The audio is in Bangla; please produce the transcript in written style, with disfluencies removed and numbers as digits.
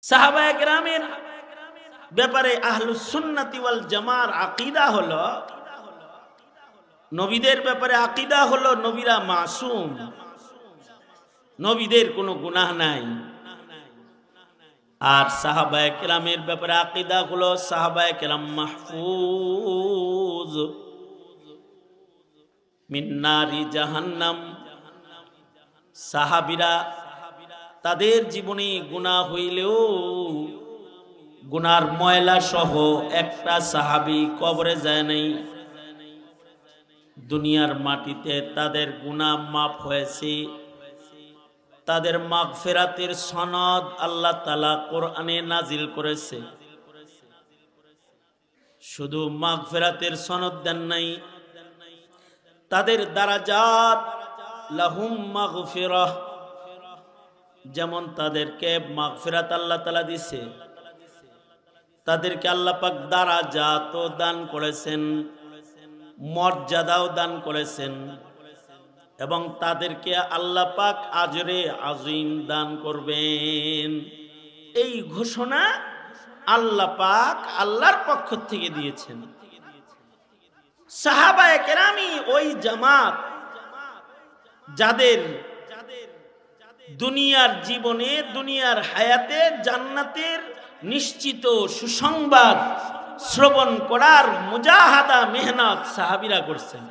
সাহাবায়ে কেরামের ব্যাপারে আহলুস সুন্নাতি ওয়াল জামার আকীদা হলো, নবীদের ব্যাপারে আকীদা হলো নবীরা মাসুম, নবীদের কোনো গুনাহ নাই। আর সাহাবায়ে কেরামের ব্যাপারে আকীদা হলো সাহাবায়ে কেরাম মাহফুজ মিন নারি জাহান্নাম। সাহাবীরা তাদের জীবনে গুনাহ হইলেও গুনার ময়লা সহ একটা সাহাবী কবরে যায় নাই। দুনিয়ার মাটিতে তাদের গুনাহ মাফ হয়েছে। তাদের মাগফিরাতের সনদ আল্লাহ তাআলা কোরআনে নাজিল করেছে। শুধু মাগফিরাতের সনদ দেন নাই, তাদের দারাজাত লাহুম মাগফিরাহ, যেমন তাদেরকে মাগফিরাত আল্লাহ তাআলা দিয়েছে, তাদেরকে আল্লাহ পাক দারাজাতও দান করেছেন, মর্যাদাও দান করেছেন, এবং তাদেরকে আল্লাহ পাক আজরে আজিম দান করবেন। এই ঘোষণা আল্লাহ পাক আল্লাহর পক্ষ থেকে দিয়েছেন। সাহাবায়ে কেরামি ওই জামাত যাদের দুনিয়ার জীবনে, দুনিয়ার হায়াতে জান্নাতের নিশ্চিত সুসংবাদ শ্রবণ করার মুজাহাদা মেহনত সাহাবীরা করছেন।